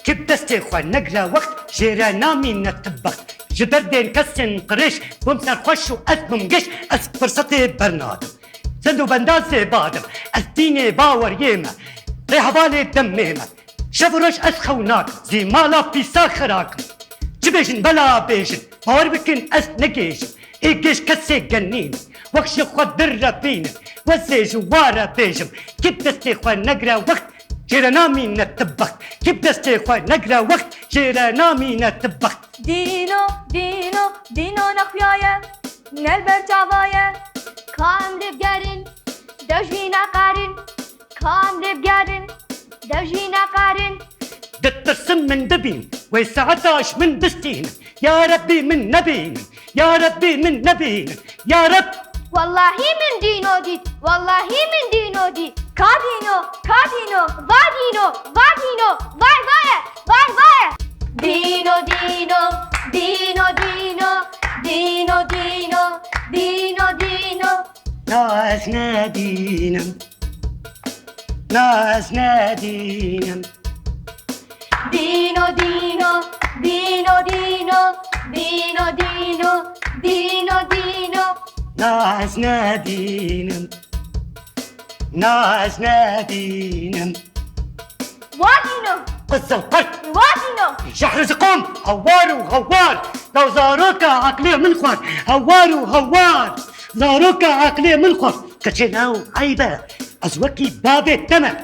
كيف دستي خوا نقرا وقت جيرانا من الطبخ جدر دين كسن قريش بمسر خوش وأسمم قش أس فرصتي برنادم زندو بندازي بادم أستيني باور ييمة ريح بالي دميمة شفرش أسخوناك زي مالا في ساخراكم جبيجن بلا بيجن باور بكن أس نقيجن إيجيش كسي جنين وكش خود دربين وزي جوارا بيجم كيف دستي خوا نقرا وقت جيرانا من الطبخ كيف دستي خوا نقرا وقت جيرانا من الطبخ دينو دينو دينو نخويايا نلبر جاوايا كامل بجارن دجينا قارن كامل بجارن دجينا قارن دترسم من دبين ويسعتاش من دستين يا ربي من نبين يا ربي من نبين يا رب والله من دينو دي والله من دينو دي كادينو كادينو فادينو فادينو باي باي باي باي دينو دينو دينو دينو دينو دينو دينو دينو ناس نادينم ناس نادينم دينو دينو دينو دينو دينو دينو دينو دينو ناس نادينم ناس نادينم وادينو قصة القرد وادينو شحر قوم هوار وهوار لو زاروك عقلية من خوار هوار وهوار زاروك عقلية من خوار كتناو عيبة أزوكي باب التمام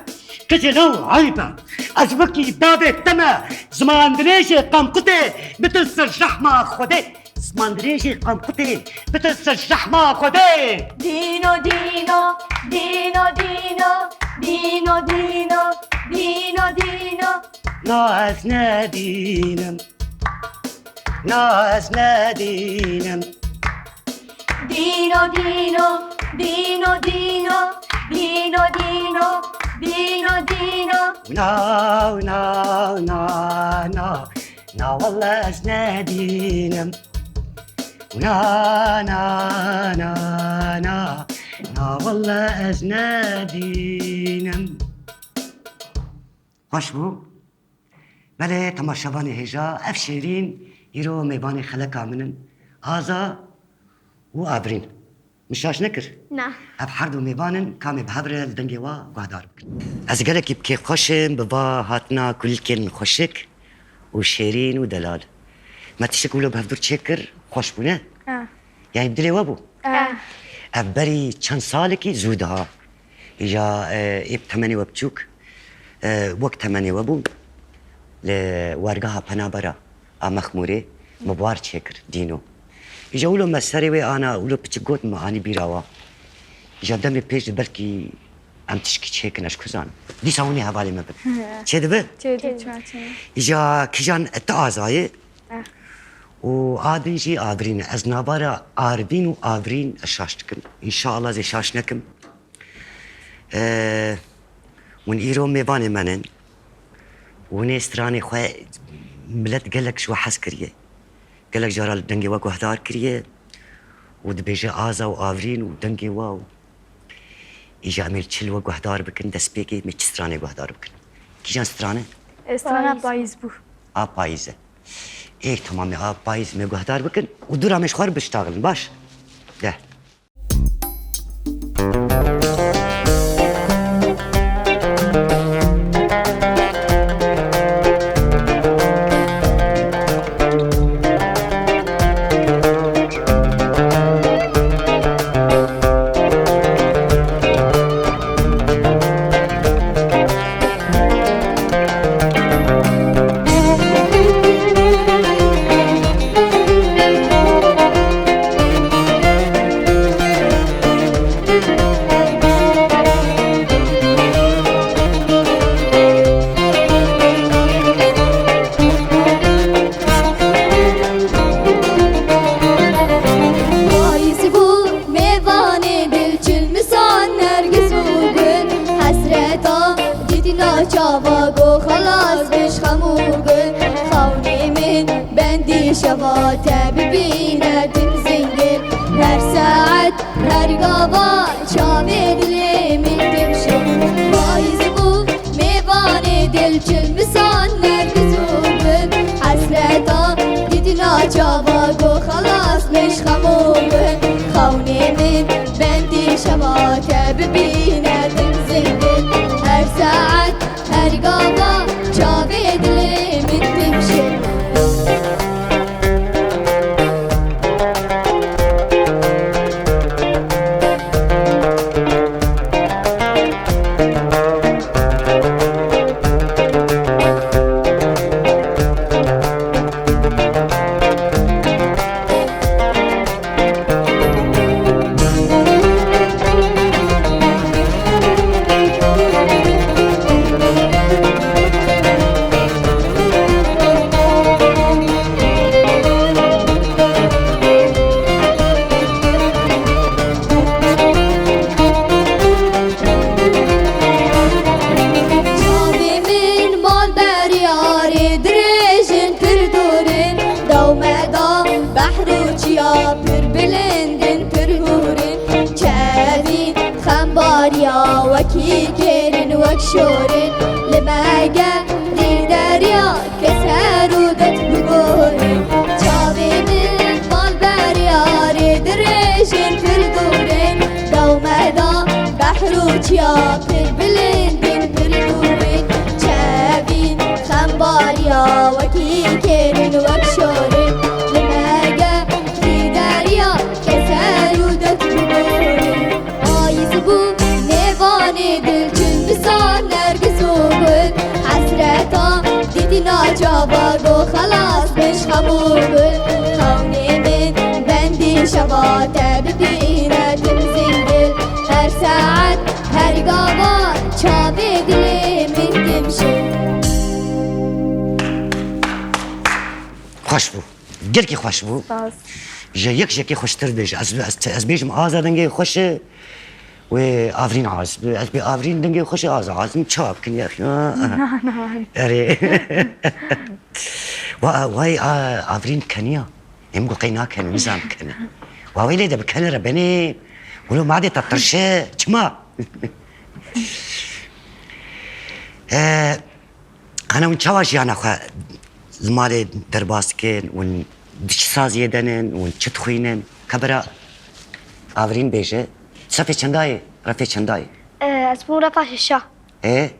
كتناو عيبة أزوكي باب التمام زمان دريشي قام قطي بتلسر شحمة خودي زمان دريشي قام قطي بتلسر شحمة خودي دينو دينو دينو دينو دينو دينو دينو دينو ناس نادينم ناس نادينم دينو دينو دينو دينو دينو دينو دينو دينو ناو ناو ناو ناو ناو والله اسنادينم نا نا نا نا نا والله اسنادينم خوش بو بله تماشاوانی هجا اف شیرین ایرو میبانی خلقا منن آزا و آبرین مشاش نکر نه اف هر دو میبانن کامی بهبره لدنگی وا گوهدار بکن از گلکی بکی خوشم بوا هاتنا کل کن خوشک و شیرین و دلال ما تشک ولو بهدور چکر خوش بونه یعنی بدلی وابو اف بری چند سالکی زوده ها ایجا ایب تمنی وبچوک وقت تمنی وابو لوارقها بنابرا مخموري مبوار شكر دينو يجا ولو مساري وي انا ولو بتشقوت معاني بيراوا يجا دمي بيج بلكي ام تشكي شيكن اشكوزان دي ساوني هوالي ما بد چه دبه يجا كيجان التعازاي وآدرين جي آدرين از نابارا آربين و آورين اشاشتكم ان شاء الله زي شاشنكم ون ايرو ميباني منن ونستراني خواه ملت قالك شو حس كريه قالك جارا دنگي وا گهدار كريه ودبيجي آزا وآورين ودنگي وا إيجا أمير چل وا گهدار بكن دست بيكي ميچ ستراني گهدار بكن كيجان سترانه؟ استرانه پاییز بو پاییزه ايه تمامي پاییز مي گهدار بكن ودورا مش خوار بشتاغلن باش ده شواته ببینه دم زنگل هر ساعت هر گاوا چاوه دلی من دمشه پاییز بو میوان دل چل مسان نرگز ببینه تنزل هر ساعت هر قابا چاوی دلی من تمشي وكي كيرن وكشورن لما قري دريا كسر ودت بقورن جابي من مال برياري دريشن فردورن دوما دا بحروتيا بلندن فردورن جابي خنباريا وكي كيرن وكشورن لما قري دريا كسر ودت بقورن آيزبو نيفاني دلچن بسان نرگس وبل حسرتا دیدینا جابا خلاص مش خموبل خوني من بندي شباته ببینه تمزل دل هر ساعت هر قابا چاوی دلی من تمشي خوش بو گرکی خوش بو باز جا یکی خوشتر بیش از بیشم آزا دنگی خوشه و آفرین عاز از بی آفرین دنگی خوش عازم چاب کن یا اخی اره وای آفرین کنیا هم گو قینا کن نظام کنه وای لیده بکنه ربنی ولو معدي تطرشه چما انا ون چواش يعني اخو زمالي درباسكن ون دش سازيه دنن ون چتخوينن كبرا آفرین بیشه صفحه چندای رفته چندای اسمه رفع الشاه ايه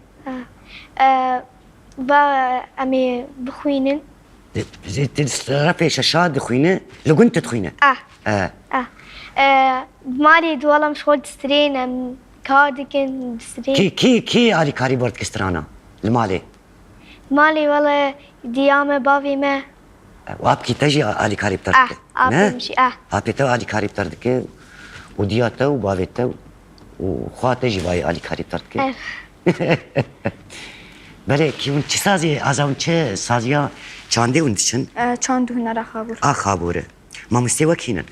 با امي بخوينن رفته شاشاد دخوينه لو كنت تخوينه مالي والله مشغول تسترين كارديكن تسترين كي علي كاري بورد كسترانا المالي مالي والله ديامه بافي ما وابكي تجي علي كاري بتردك ابي مشي ابي تو علي كاري بتردك ودياته وبافيته وخواته جي باي علي كاري بتردك بله كيون چه سازی ازاون چه سازیا چانده اوندشن چاند هنر خابور خابوره مامسته وکینن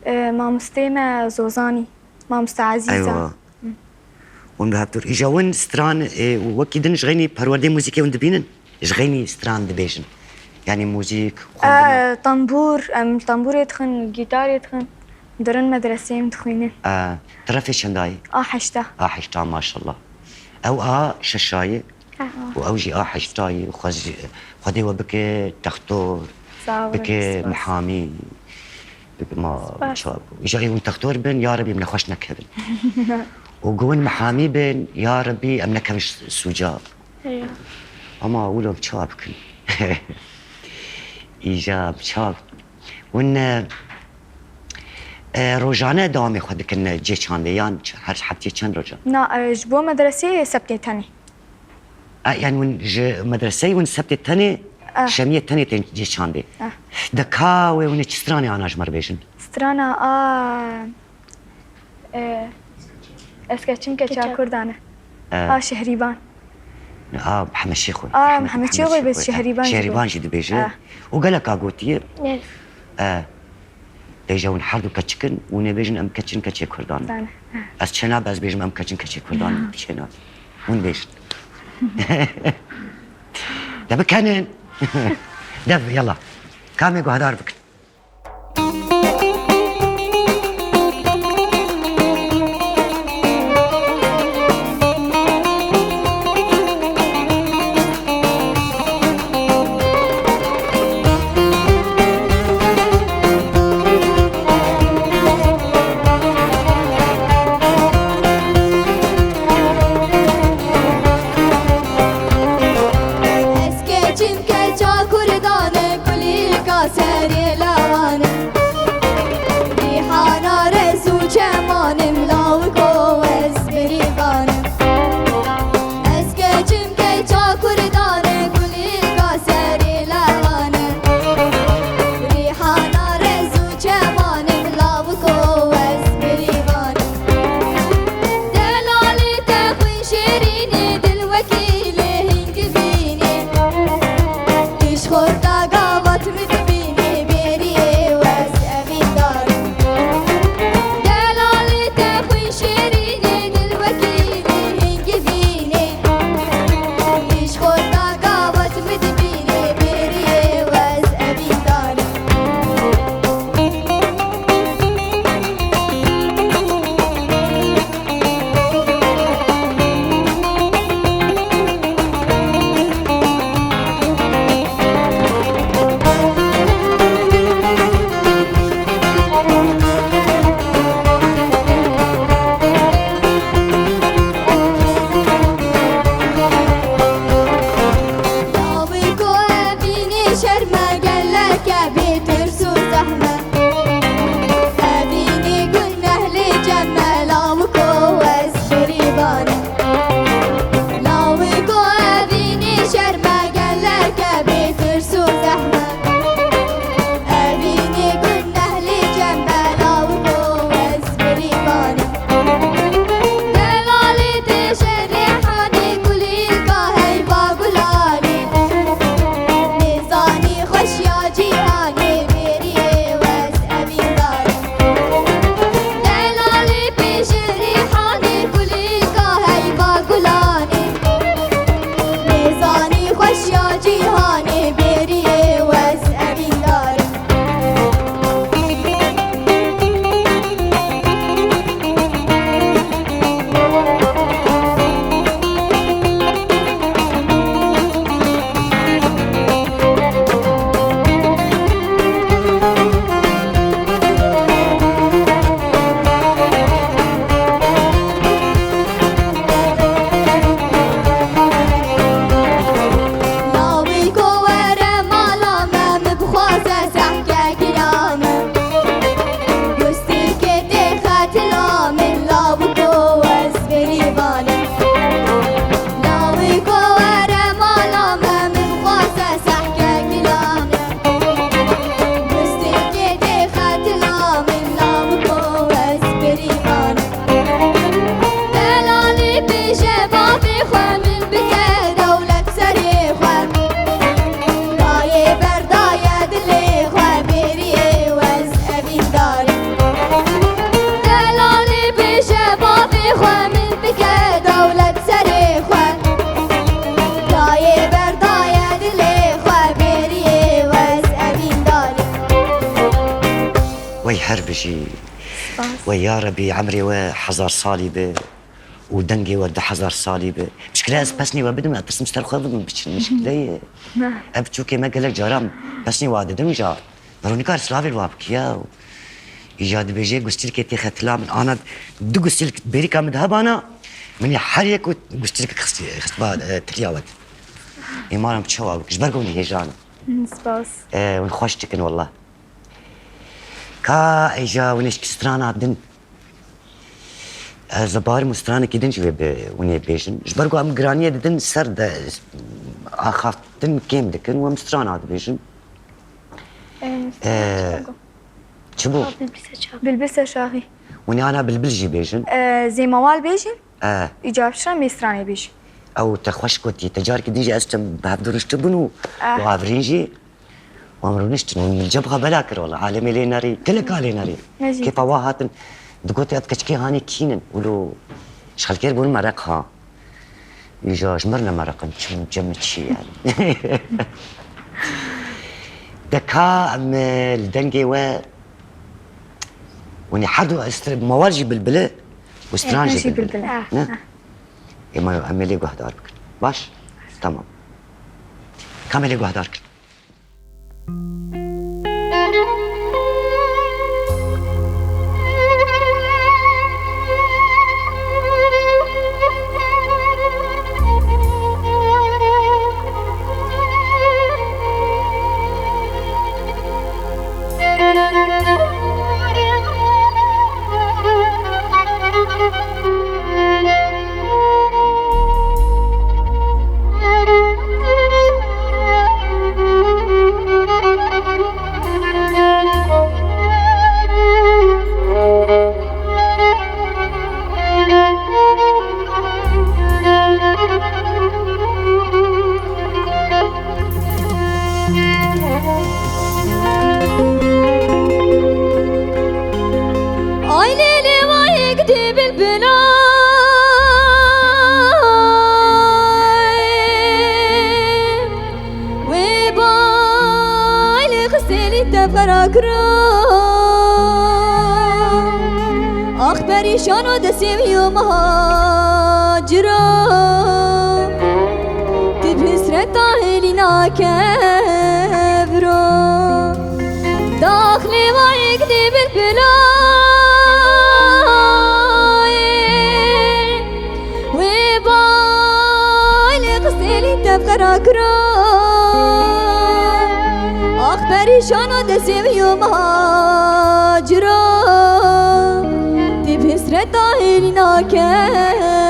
مامسته ما زوزاني مامسته عزيزة ايوه ون بهبتور اجاون ستران وكيدن شغيني پرورده موسيقى وند بينن شغيني ستران دبيجن يعني موزيك طنبور طنبور يدخن جيتار يدخن درن مدرسة مدخينه طرفي شنداي حشتا حشتا ما شاء الله او ششاي واوجي حشتاي خدي وبك تختور بك محامي ما شاب جاي وانت تختور بين يا ربي من خوش نكبن وقول محامي بين يا ربي ام نكبش سوجاب اما اولهم شابكن ايجاب شاب ون روجانه دوامي خدك ان جي چانديان هر حتى چند روجا نا جبو مدرسة سبتي تاني يعني ون مدرسة ون سبت التاني شمية التاني تجي چاندي دكاوي ون چستراني انا جمر بيجن سترانا اسكتشم كتشا كردانه شهريبان محمد شيخ محمد شيخ بس شهريبان جد بيجن وقالك اقوتي بيجون حردو كتشكن ون بيجن ام كتشن كتشي كردان از چنا باز بيجن ام كتشن كتشي كردان چنا ون بيجن دابا كانن دابا يلا كامي قو هدار بك خورده گاوات مدبینی بریه وز امین داری دلالی تخوی شیرینی دل وکیلی هنگی بینی ایش خورده گاوات مدبینی بریه وز امین داری هربجي ويا ربي عمري وحزار صالبة ودنجي ود حزار صالبة مشكلة بسني وبدم أترسم ستار خذ مشكلة أبتشوكي ما قالك جرام بسني واد دم جار بروني كار سلافي الوابك يا إيجاد بيجي قستلك تيخت لام أنا دو قستلك بريكا مذهب أنا من يحريك وقستلك خست بعد تلياوت إمارة بتشوا جبرقوني هيجانا سباس ونخوشتكن والله كا ايجا ونش كسترانا بدن زبار مسترانا كدن جوي وني بيجن جبرقو ام جرانيه دن سرد اخافتن كيم دكن ومسترانا بيجن شبو بلبسه شاغي وني انا بالبلجي بيجن زي موال بيجن ايجاب شرا ميستراني بيجن او تخوش كوتي تجار كديجي استم بهدرش تبنو وافرينجي وامرونشتن من الجبهه بلاكر والله عالمي لي ناري كلك علي ناري كيف واهاتن دقوتي اتكشكي هاني كينن ولو شخل كير بقول مرق ها يجا جمرنا مرق نشم جمت شي يعني دكا ام الدنجي وني حدو موالجي بالبلاء وسترانجي بالبلاء ما عملي قهدارك باش تمام كملي قهدارك تفرکرا آخ پریشان و دسیمی و مهاجرا تی بسرت آهلی ناکبرا داخل وایک دی بالبلای و بایل قسلی تفرکرا آخ پریشان و دسیمی و مهاجرا تی بسرت آهلی ناکبرا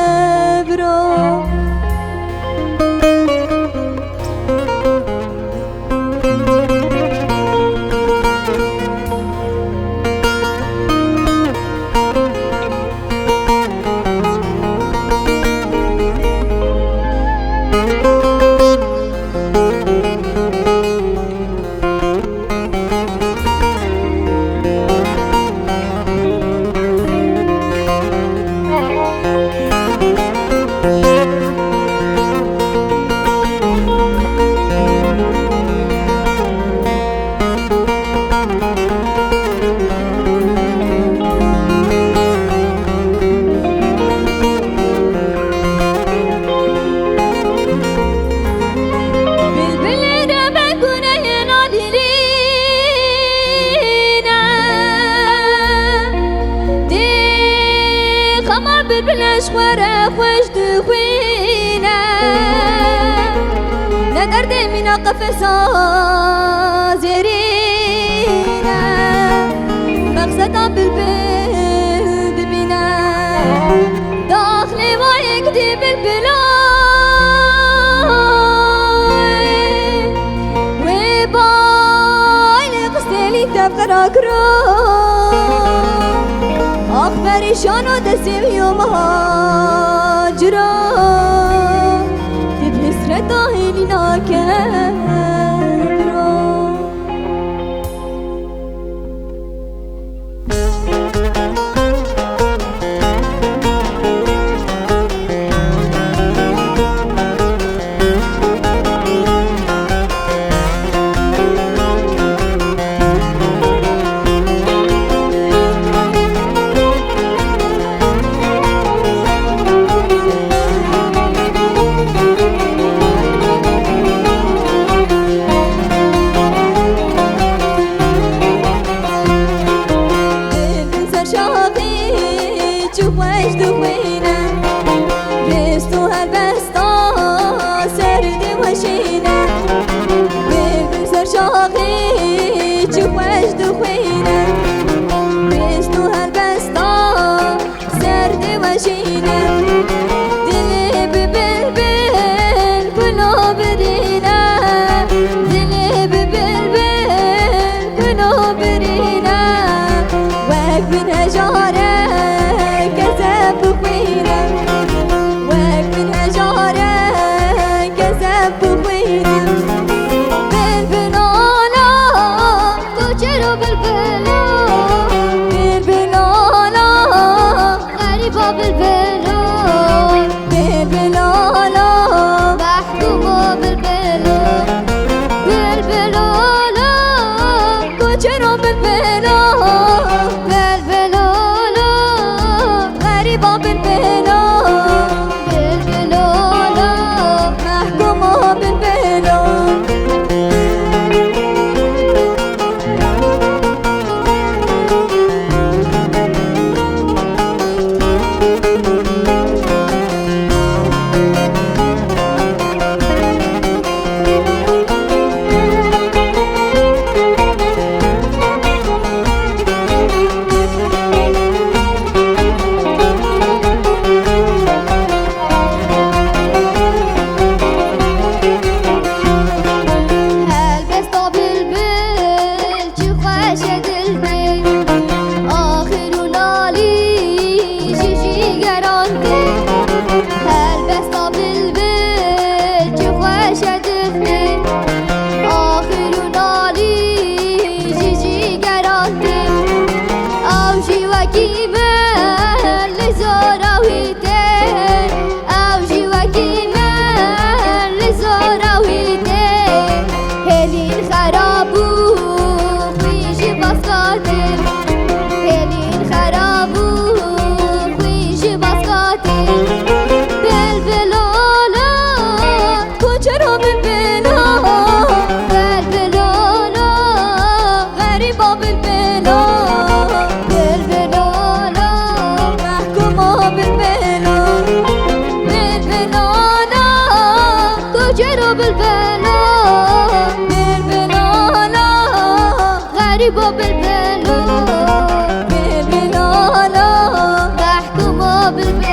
خواره خوش دخوینه ندرد من قفصا زرینه مقصدا بالبل ببینه داخل وایک دی بالبلای و بایل قستلی تفقرا کرو آخ پریشان و دسیمی و مهاجرا تی بسرت آهلی ناکبرا غريبة بالبلو بالبلو محكومة بالبلو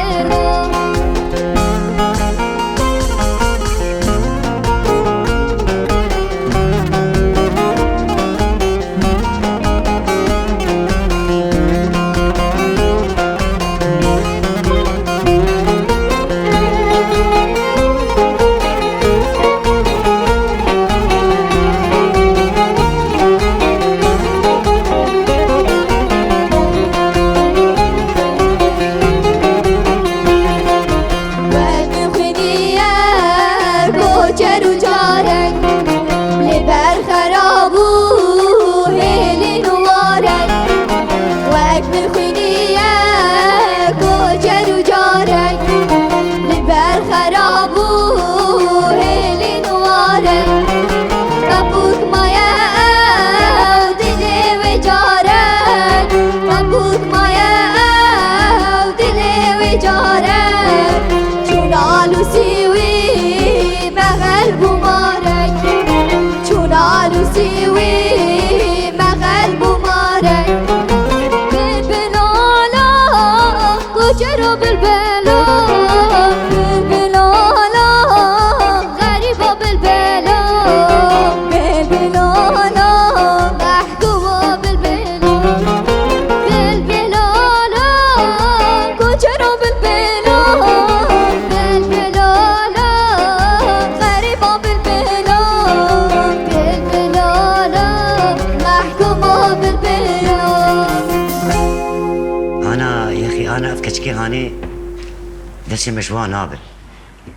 دسي مجوان نابل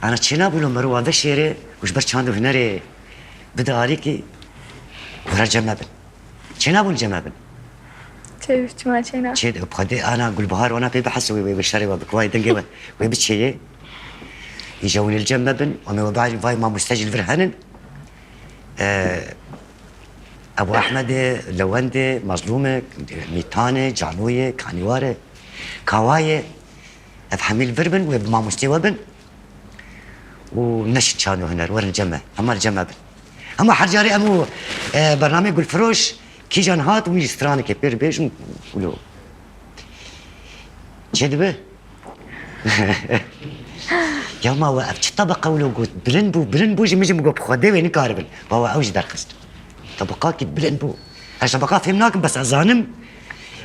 انا تشينا بقولوا مروه هذا شيري وش برشاندو هنري بدا عليكي ورا جمابل تشينا بقول جمابل چه ما چینا چه بخدي انا اقول بهار وانا في بحس وي بالشارع وبكواي دنجي وي بتشي يجون الجمابل وما بعد فاي ما مستجل فرهنن ابو احمد لوندي مظلومه ميتانه جعلويه كانيواره كوايه افهمي الفربن وبما مستوى بن ونشد كانوا هنا ورا الجمع اما الجمع بن اما حرجاري امو برنامج يقول فروش كي جان هات ويجي ستراني كبير بيش ولو جدبه يا ما وقفت طبقه ولو قلت بلنبو جي مجي بخدي وين كاربل بابا اوج درخست طبقات بلنبو هاش طبقات فهمناكم بس اظانم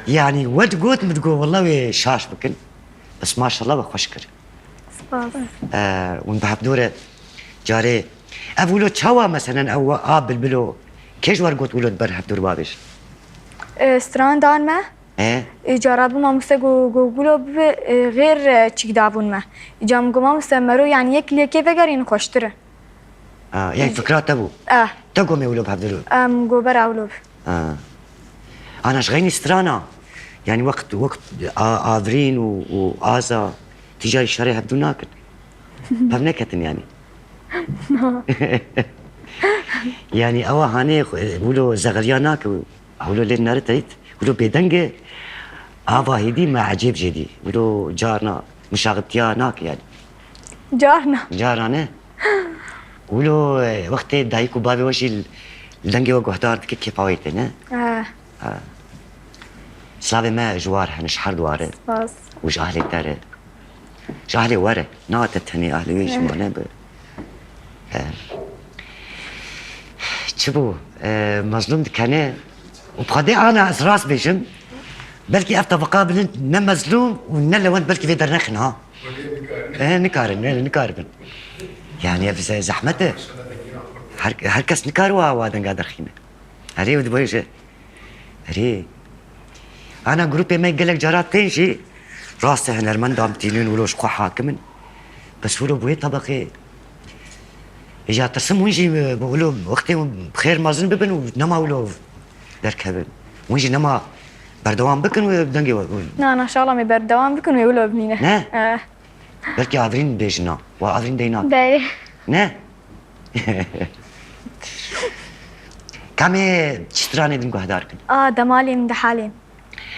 يعني ود قوت متقول والله شاش بكن بس ما شاء الله بخشكر ونبحب دوره جاري أقولوا تشوا مثلا أو قابل بلو كيش ورقوت ولد برهب دور بابش ستران دان ما إجارات ما مستقو قولوا غير تشيك دابون ما إجام قوما مستمروا يعني يكلي كيف قارين خوشتره يعني فكرات تبو تقوم يولو بحب دور قو برا ولو أنا شغيني سترانا يعني وقت آفرين وآزا تجاري الشارع هبدو ناكل بابنكتن يعني يعني أوا هاني بقولوا زغلياناك بقولوا لين نار تريت بقولوا بيدنجة آبا هيدي ما عجيب جدي بقولوا جارنا مشاغبتياناك يعني جارنا بقولوا وقت دايكو بابي وشي الدنجة وقهدار كيف عويتنا سلابي ما جوار هنش حر دواره وش أهلي داره وش أهلي ورا ناتت هني أهلي ويش مانا شبو مظلوم دكانه وبخدي أنا أسراس بيشم بلكي أفتح بقابل ن مظلوم ون لوان بلكي في درنخن ها نكارن يعني في زحمته هركس نكاروا وادن قادر خيمه هري ودبويش هري أنا جروبي ما يقلك جارات تنشي راسه هنرمن دام تينين ولوش قو حاكمن بس ولو بوي طبقي إجا ترسم ويجي بقولوا وقتي بخير مازن ببن ونما ولو دركبن ويجي نما بردوام بكن وبدنجي لا إن شاء الله ما بردوام بكن ويولو بنينا نه بلكي عافرين بيجنا وعافرين ديناك باي نه كامي تشتراني دنقو هداركن دمالي من دحالين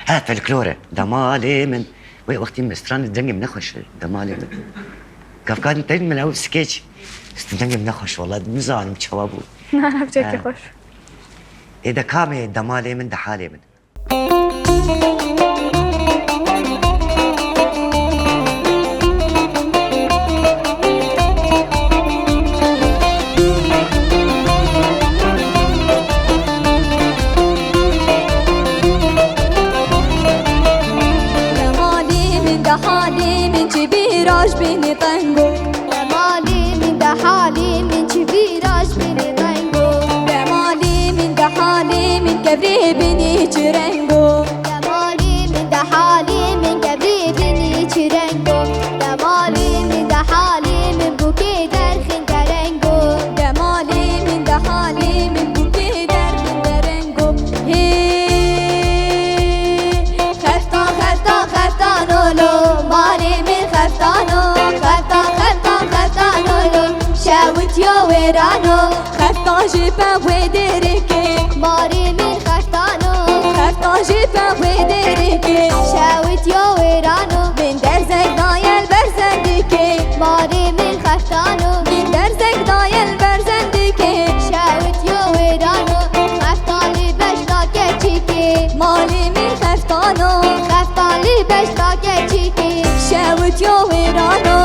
فالكلورة دمالي من وقتي مستران الدنجي منخش دمالي من كافكان تين من أول سكيتش استدنجي منخش والله مزان متشوابو أنا بجد خوش إذا كامي دمالي من دحالي من دمالي من دحالي من كبيراش بيني طنقو دمالي من دحالي من كبيراش بيني طنقو دمالي من دحالي من كبري بيني ترنقو دمالي من دحالي من كبري بيني ترنقو دمالي من دحالي من بوكي درخن درنقو دمالي من دحالي من بوكي درخن درنقو خفتان خفتان خفتانولو مالي من خفتانو خفتان خفتان خفتانولو شاوت يو ويرانو خفتان جيبا ويدركي مالي من خفتانو خفتان جيبا ويدركي شاوت يو ويرانو من درزك دايل برزندكي مالي من خفتانو من درزك دايل برزندكي شاوت يو ويرانو خفتان لي بشتاكي چيكي مالي من خفتانو خفتان لي بشتاكي چيكي شاوت يو ويرانو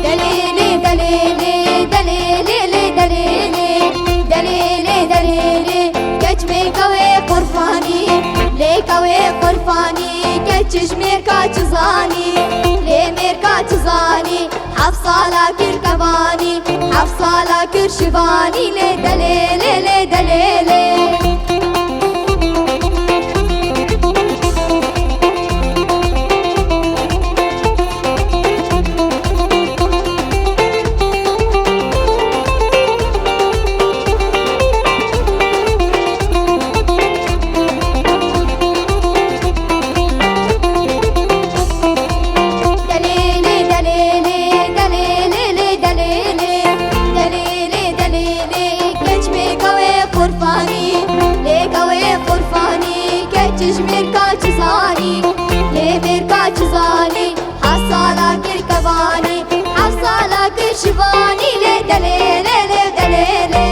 دليلي دليلي دليلي دليلي دليلي دليلي كتمي كوي قرفاني لي كوي قرفاني كتش ميركا تزاني لي ميركا تزاني حفصالا كركباني حفصالا كرشباني لي دليلي لي دليلي دليلي دليلي دليلي دليلي دليلي دليلي كتمي كوي قرفاني لي كوي قرفاني كتش ميركا تزاني لي ميركا تزاني حصالا كركباني حصالا كرشباني لي دليلي لي دليلي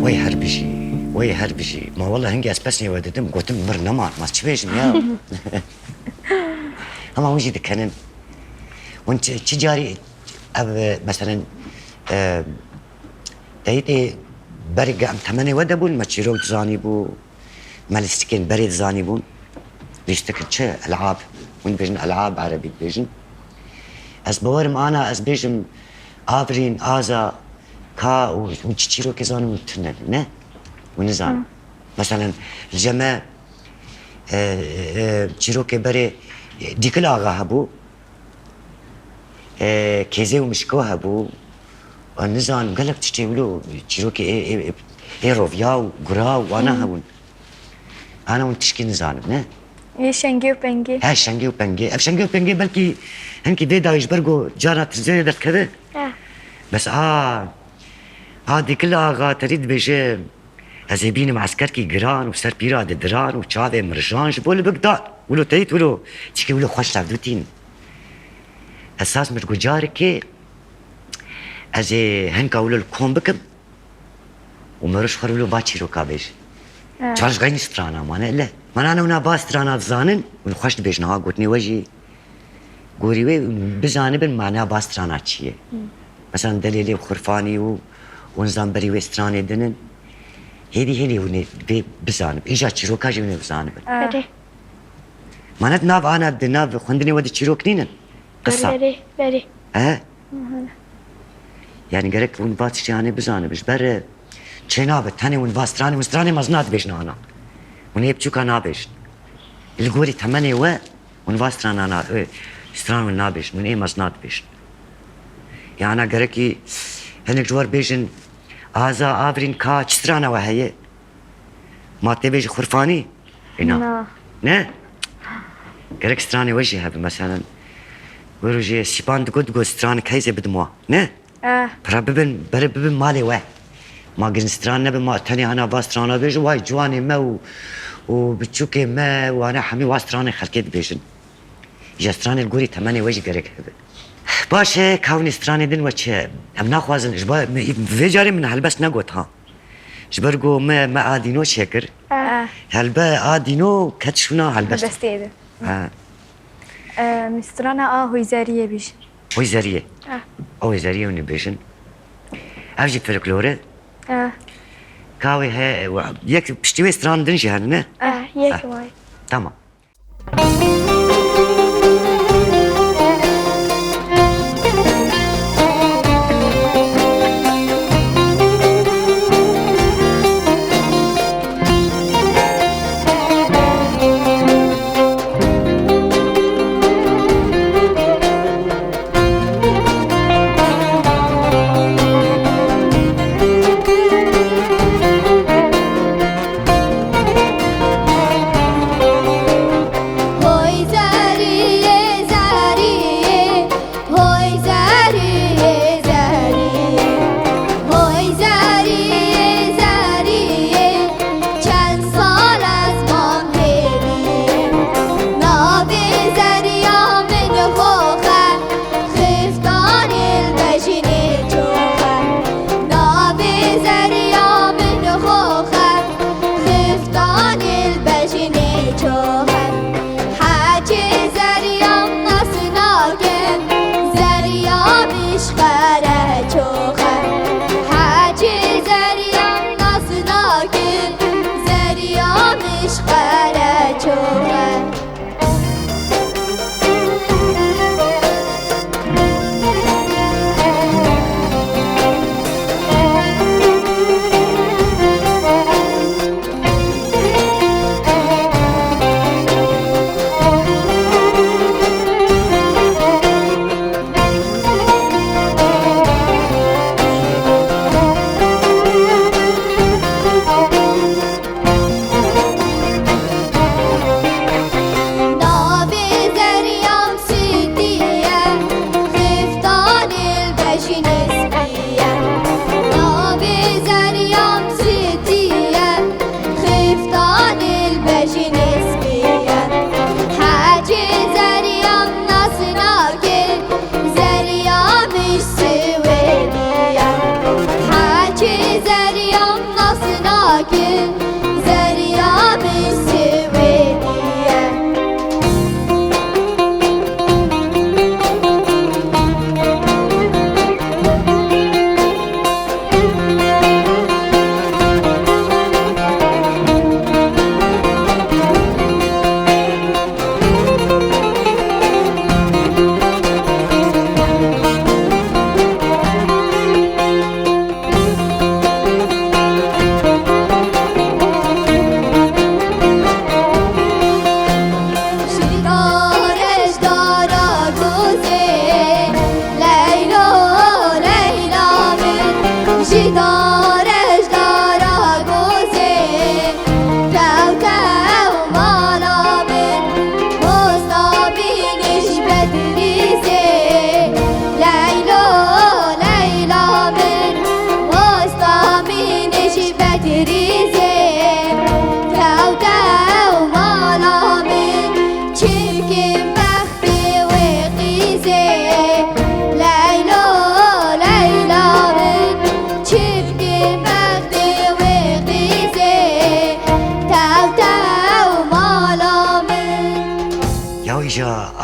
وي هربشي وي هربشي ما والله هنجي اسبسني وددم قلتم مر نمار ما تشبيشم يا اما وجي دكنن وانت تجاري اب مثلا دايتي برقع ثمانية ودبون ما تشيرو تزاني بو مالستكين بريد زاني بون بيشتكل شي العاب وين بيجن العاب عربي بيجن از بورم انا از بيجم افرين ازا كا وتشيرو كزانو تنن نه ونزان مثلا الجماعة تشيروكي بري ديكل آغا هبو كيزي ومشكو هبو ونزان قلب تشتيولو تشيروكي اي روفيا وقرا وانا هبون انا ونتشكي نزانم نه یه شنگی و پنگی ها شنگي وبنجي اف شنگي وبنجي بلكي هنكي دي دايش برقو جانا ترزيني درت كذا بس ديكل آغا تريد بيجي هزيبين معسكركي جران وسر بيراد دران وشافي مرجان جبول بقدار ولو تيت ولو تشكي ولو خوش تعبدوتين اساس مرقو جاركي ازي هنكا ولو الكون بكم ومروش خر ولو باتشي رو كابيش شارش غيني سترانا مانا لا مانا انا ونا با سترانا بزانن ونخوش بيجنها قوتني وجي قوري وي بزانبن معناها با سترانا تشيه مثلا دليلي وخرفاني ونزان بري وي ستراني دنن هيدي وني بزانب إيجا تشيروكا جيوني بزانب بله مانت ناف أنا دناف خندني ودي تشيروك نينن قصة بله بله يعني قالك ون باتش يعني بزانبش بر چنابه تاني ون باستراني وستراني مزنات بيشنا أنا ون يبچوكا نابش القولي تمني ون باسترانا أنا ستران ون نابش ون مزنات بيش يعني أنا قالكي هنك جوار بيجن آزا آفرين كا چسترانا وهي ما تبيج خرفاني؟ نه نه قالك ستراني وجهها مثلا وروجي سيبان دقود ستراني كايزة بدموا نه برببن مالي واه ما قلن ستران نبي ما تاني أنا باسترانا بيجو واي جواني ما وبتشوكي ما وأنا حمي واستراني خلقيت بيجن جا ستراني القوري تماني وجه قالك باشه كوني ستراني دين وچه ام ناخوازن جبا في جاري من هلبس نقوت ها جبرقو ما آدينو شكر هلبا آدينو كتشونا هلبس بس تيده مسترانا هوي زارية بيش هوي زارية هوي زارية ونبيشن أفجي فلكلورة كاوي ها يك بشتوي ستران دنجي هنه يك واي تمام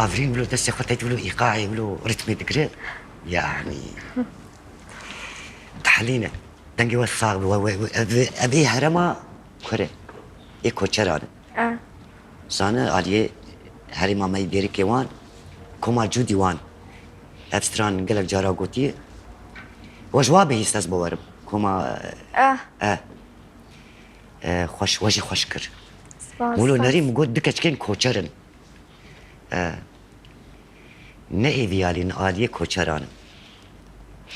عارفين بلو دسي خطيت بلو ايقاعي بلو رتمي دقري يعني تحلينا دنجي وصاغ ابي هرما كره ايكو چرانه سانه عليه هري ما ماي بيري كيوان كوما جودي وان افستران قالك جارا قوتي وجوابي يستاز بوارب كوما خوش وجه خوش كر مولو نريم قد دكتشكين كوچرن نه ویالی نعالیه کوچرانم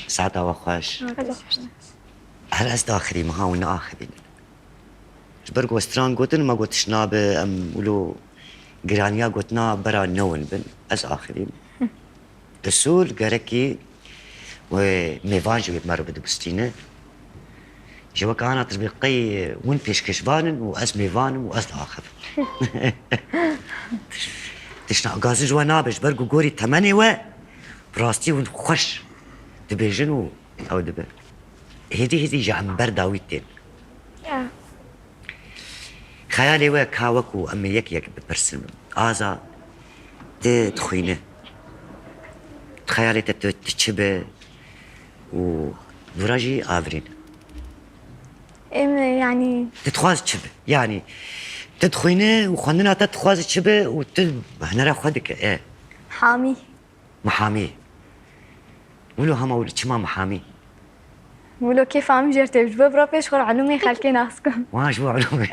سعد و خوش هر از داخلی مها و نه آخرین جبرگ و استران گوتن ما گوتش ناب ام ولو جرانيا قلتنا برا نون بن أز آخرين السول قركي وميفان جو يتمرو بدبستينة جوا كانت تربيقي ون بيش كشبان وأز ميفان وأز آخر تشنا غازي جوا نابش برقو قوري تمانية و براستي ونخش دبيجن أو دبي هدي جا برداويتين خيالي وكا وكو أمي يك ببرسم آزا تخينه تخيالي تتشبه ودراجي آفرين يعني تتخواز تشبه يعني تدخينه وخندنا تتخواز تشبه هنا را خدك ايه حامي محامي ولو هما ولو تشما محامي ولو كيف عم جرتي بجبه برا بيش خور علومي خلكي ناسكم واش بو علومي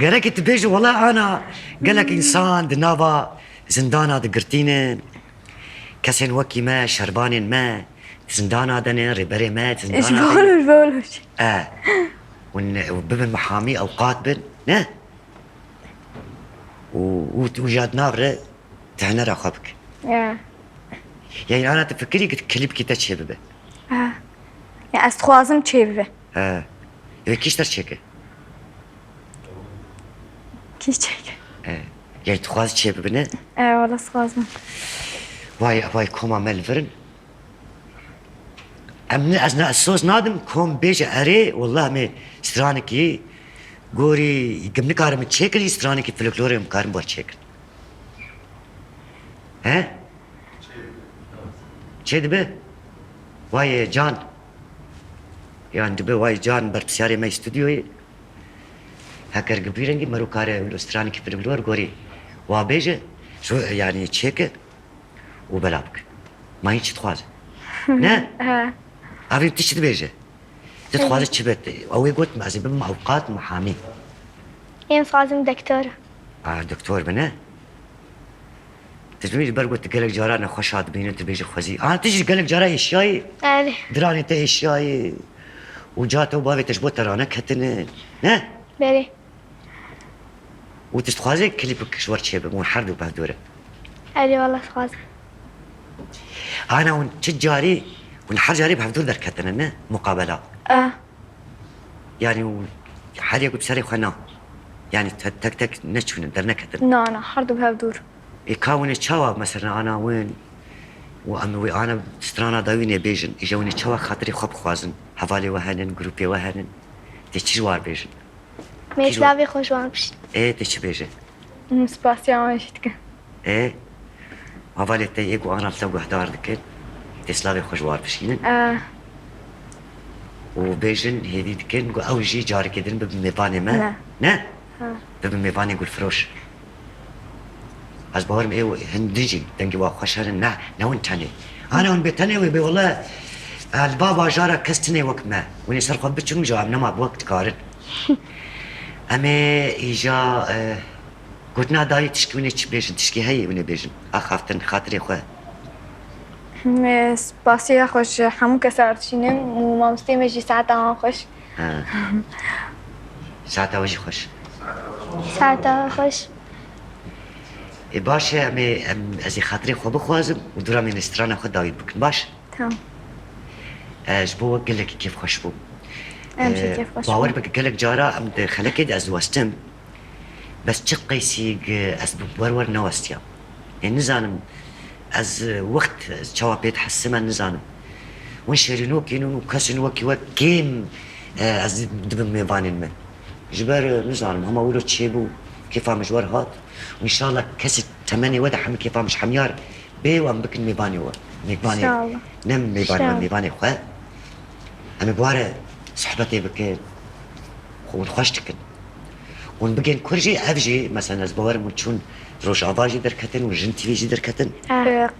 قالك تبيجي والله انا قالك انسان دنابا زندانا دقرتينين كسين وكي ما شربانين ما زندانا دنين ريبري ما زندانا بقولوش وببن محامي اوقات بن نه وجاد نابره تهنا رقبك يعني انا تفكري قلت كليب كي تشبه يعني استخوازم تشبه كيش ترشيكه كيش تشيك يعني تخواز تشبه بنه والله استخوازم واي كوما ملفرن امن ازنا الصوص نادم كوم بيجي اري والله مي سترانكي غوري يقمني كارم تشيكل سترانكي فلكلوريوم كارم بول تشيكل ها چه دبه واي جان يعني دبه واي جان برتسياري ما استوديوي هكر قبيرنجي مرو كاره الاسترانكي فلكلور غوري وابيجي شو يعني تشيكل وبلابك ما هيك تخواز نه عارف تشتي بيجي تتخواز تشبت او يقول معزي بما اوقات محامي صازم دكتورة دكتور بنا تجميل برقو تقلق جارانا خوشات بينو تبيجي خوزي تجي قلق جارا اشياء دراني تا اشياء وجاتو بابي تشبو ترانا كتن نه بري وتتخوازي كليبك شوار تشيب مو حرب بهدوره والله صازم انا ونتجاري والحرجاري بهدور دركتنا مقابله يعني حالي يقول بسري خنا يعني تك تك نشون درنا كتن انا حرد بهدور يكون تشاوا مثلا انا وين وانا سترانا داويني بيجن اجوني تشاوا خاطري خب خوازن حوالي وهنن جروبي وهنن تشجوار بيجن ميسلاوي خوشوان بش تش بيجن سباسيان شتك حوالي تيجو انا بتوقع دار دكن تسلاوي خوشوار بشين وبيجن هذي دكن او جي جاري كدن بميباني ما نه بميباني يقول فروش از باورم ايو هندجي دنجي واخشر نه نون تاني انا ون بتاني وي والله البابا جارا كستني وقت ما وني سرقت بتشم جواب نما بوقت كارن اما ايجا قلتنا داري تشكي وني بيجن تشكي هي وني بيجن اخافتن خاطري خو سباسيا خوش همو كسرتشينم وما مستمجي ساعتها خوش ساعتها وجي خوش ساعتها خوش باشه از خاطري خو بخوازم ودورا من استرانا خو داويد بكن باش تمام جبو قال لك كيف خوش بو امشي كيف خوش باور بك قال لك جارا ام خلك از وستم بس تشقي سيق از ورور نوستيا يعني نزانم از وقت شوا بيت حسما نزانم ونشرينو كينو كاسينو كيم از دبن ميبانين من جبر نزانم هما ولو تشيبو كيف مجوار هات وان شاء الله كسي تمني ودا حمل كيف مش حميار بي وام بكن ميباني ميباني ان شاء الله نم ميباني خو انا بواره صحبتي بكين ونخشتكن ونبقين كرجي افجي مثلا از بواره متشون روش عباجي دركتن وجن تي في دركتن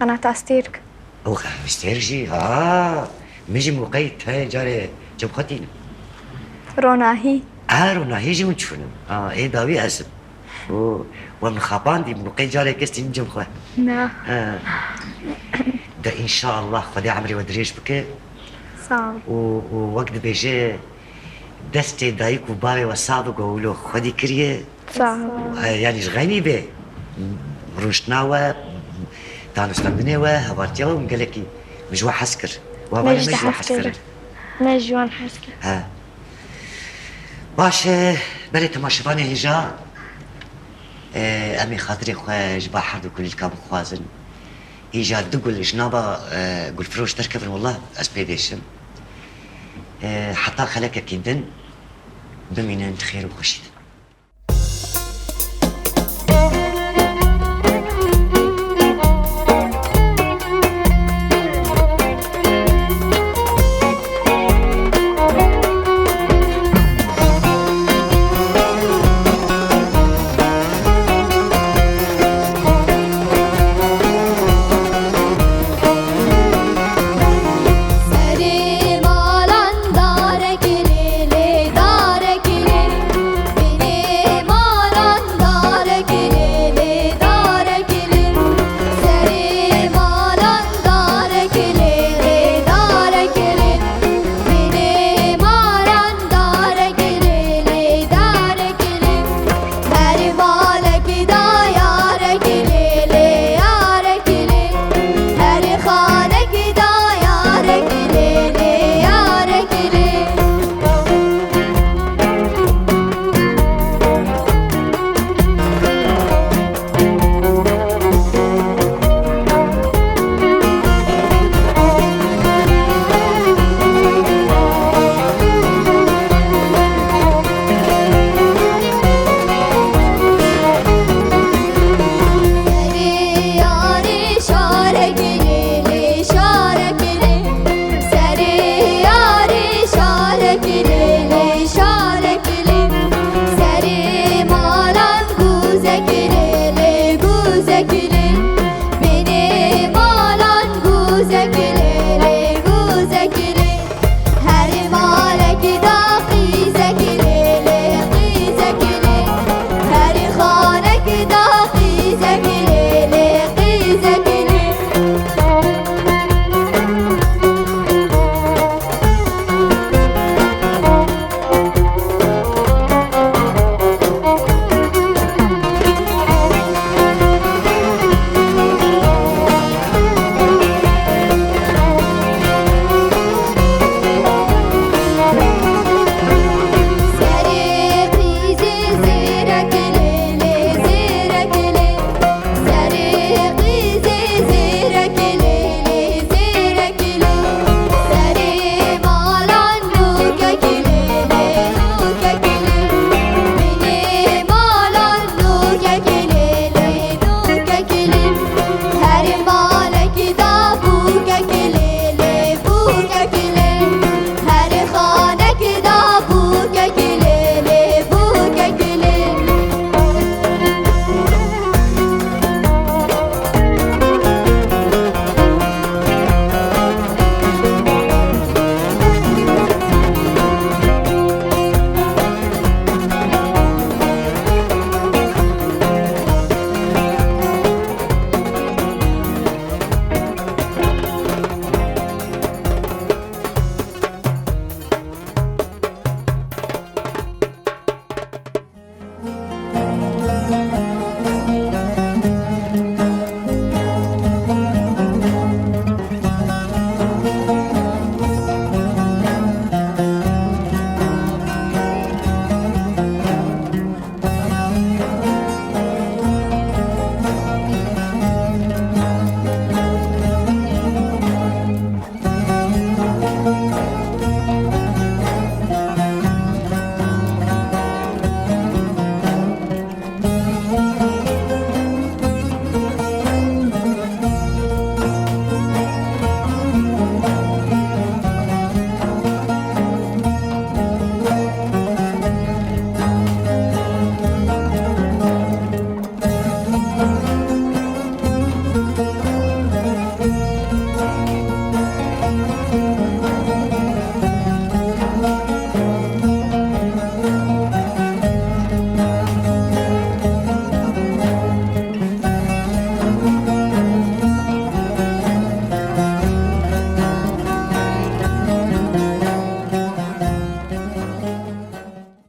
قناة استيرك او استيرجي ميجي مقيت هاي جاري جبختين روناهي روناهي جي ونشونم ايه داوي اسم ومن خابان دي مقي جاري كستين جمخه نعم ده ان شاء الله خدي عمري ودريش بك صعب ووقت بيجي دستي دايك وبابي وصابق وقولوا خدي كريه صح. يعني غني به روشناوة تانوس لمنيوة هوارتيو قال لك مجوا حسكر مجد حسكر مجوان حسكر ها باش بلي تماشفاني هجا امي خاطري خوا جبا حرد وكل الكام خوازن هجا دقل جنابا قل فروش تركب والله اسبيديشن حتى خلك كيدن بمينان خير وخشيت